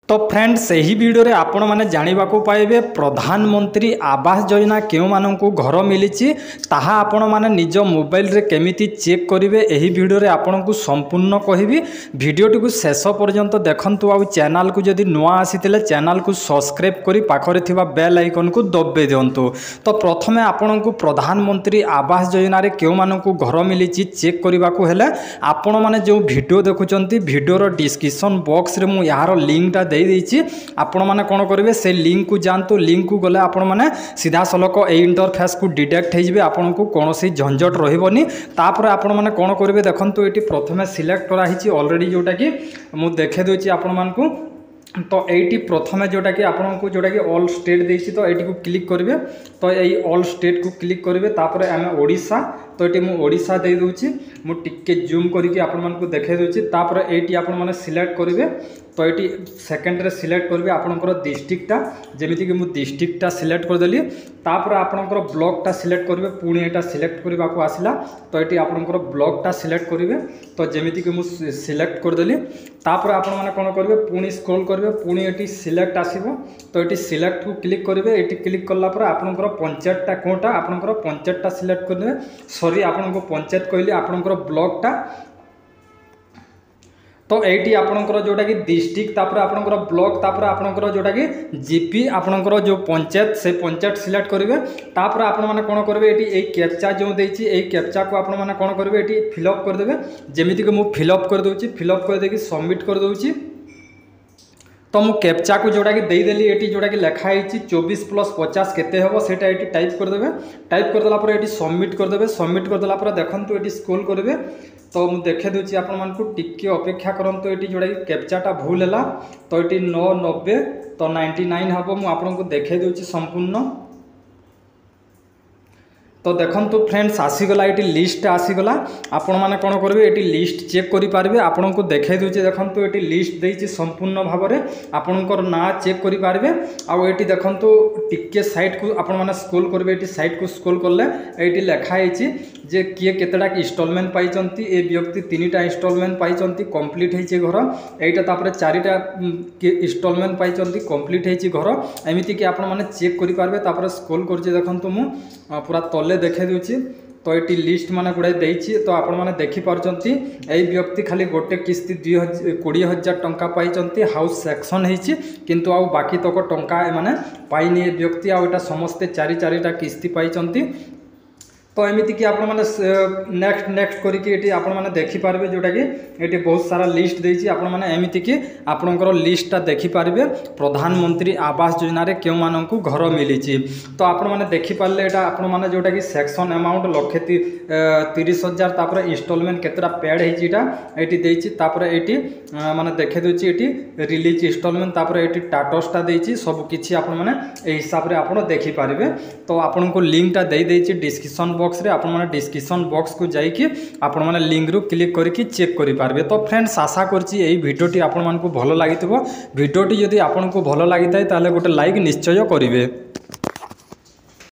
तो फ्रेंड्स यही वीडियो रे आपण माने जानिबा को पाइबे प्रधानमंत्री आवास योजना केउ माननकु घर मिली ताहा आपण माने निज मोबाइल रे केमिति चेक करिवे एही वीडियो रे आपनकु संपूर्ण कहिबी। वीडियोटी को शेष पर्यंत देखंतु आ चैनल को जदि नुआ आसीतिले चैनल को सब्सक्राइब करी पाखरे थिबा बेल आइकन को दबे दियंतु। तो प्रथमे आपनकु प्रधानमंत्री आवास योजना रे केउ माननकु घर मिली चेक करिबा को हेले आपण माने जो वीडियो देखुचंती वीडियो रो डिस्क्रिप्शन बॉक्स रे मु यार लिंक टा आपण माने कौन करेंगे से लिंक को जानतु। लिंक को गले आपण माने सीधा सलक ए इंटरफेस को डिटेक्ट हो आपन को कौन झंझट रही तापर आपण माने कौन करेंगे देखंतु ये प्रथमे सिलेक्ट कराई ऑलरेडी जोटा कि मु देखे दूची आपण मानकु। तो ये प्रथमे जोटा कि आपन को जोटा कि ऑल स्टेट देछि तो ये क्लिक करेंगे। तो यही ऑल स्टेट को क्लिक करेंगे तापर आम ओडिशा तो ये मुझे ओडिशा दे दूची मुझे जूम करके आपण मानकु देखे दूची तापर ये आपण माने सिलेक्ट करेंगे। तो ये सेकेंड रे सिलेक्ट करेंगे आपणकर डिस्ट्रिक्टा जमीती कि मुझे डिस्ट्रिक्टा सिलेक्ट करदेली तापर आपणकर ब्लॉकटा सिलेक्ट करेंगे पुणी यहाँ सिलेक्ट करने को आसला तो ये आपणकर ब्लॉकटा सिलेक्ट करेंगे। तो जमीती कि मुझे सिलेक्ट करदेली तापर आपण माने कौन करेंगे पुणी स्क्रॉल करेंगे पुणी ये सिलेक्ट आसो तो ये सिलेक्ट को क्लिक करेंगे। ये क्लिक कलापर आपणकर पंचायतटा कौटा आपणकर पंचायतटा सिलेक्ट करेंगे सॉरी आपन पंचायत कहली आपणकर ब्लॉकटा। तो ये आपणकर जोटा कि डिस्ट्रिक्ट तापर आपणकर ब्लॉक तापर आपणकर जोटा कि जीपी आपणकर जो पंचायत से पंचायत सिलेक्ट करेंगे तापर आपण माने कौन करेंगे ये कैप्चा जो देछि ए कैप्चा को आपण माने कौन करेंगे ये फिलअप करदेवे जमीती कि मुझे फिलअप कर दूची फिलअप कर देकी सबमिट कर दूची। तो मु कैप्चा को जोटा कि देदेली ये जोटा कि लिखाई 24+50 केते हम से टाइप करदे टाइप करदेला ये सबमिट करदे सबमिट करदेला देखंतु ये स्क्रॉल करेंगे। तो मुझे देखे दूची आपण मानकु टिके अपेक्षा करंतु ये जोटा कि कैप्चाटा भूल है तो ये 990 तो 99 हम मुझे आपको देखे दूची संपूर्ण। तो देखंतु फ्रेंड्स आसीगला ये लिस्ट आसीगला आपण माने कौन करेंगे ये लिस्ट चेक करि पारबे आपन को देखे दूचे देखंतु ये लिस्ट देछि संपूर्ण भाव में आपनकर ना चेक करि पारबे। आ ये देखंतु टिके साइट को आपण माने स्क्रॉल करेंगे ये साइट को स्क्रॉल करले ये लिखा है जे किए केतेटा इंस्टॉलमेंट पाइचंती ए व्यक्ति 3टा इंस्टॉलमेंट पाइचंती कंप्लीट होइछे घर एटा तापर 4टा इंस्टॉलमेंट पाइचंती कंप्लीट होइछे घर एमिति कि आपण माने चेक करि पारबे। तापर स्क्रॉल करजे देखंतु मु पूरा तले देखे दूची तो ये लिस्ट माने गुड़ाई देछि तो आपण माने देखि पारचंती ए व्यक्ति खाली गोटे किस्ती 20,000 टंका पाइचंती हाउस सेक्शन होइछि किंतु आ बाकी तक टंका माने पाइनी व्यक्ति आटा समस्ते 4 किस्ती पाइचंती। तो एमिति कि आपण माने नेक्स्ट करके ये आपण माने देखि पारबे जोटा कि ये बहुत सारा लिस्ट देछि आपण माने एमिति कि आपणकर लिस्टटा देखि पारबे प्रधानमंत्री आवास योजना रे केउ माननकु घर मिलिछि। तो आपण माने देखि पारले एटा आपण माने जोटा कि सेक्शन अमाउंट 1,30,000 तापर इंस्टॉलमेंट केतरा पेड हेजिटा एटी देछि तापर एटी माने देखे दोछि एटी रिलीज इंस्टॉलमेंट तापर एटी टाटसटा देछि सब किछि आपण माने ए हिसाब रे आपण देखि पारबे। तो आपण को लिंकटा देइ देछि डिस्क्रिप्शन बॉक्स रे आपण माने डिस्क्रिप्शन बॉक्स को जाइए आपण माने लिंक रु क्लिक करके चेक करि पारबे। तो फ्रेंड्स आशा करछि एई वीडियोटी आपण मानकु भलो लागितबो वीडियोटी जदि आपण को भलो लागिताय ताले गोटे लाइक निश्चय करिवे।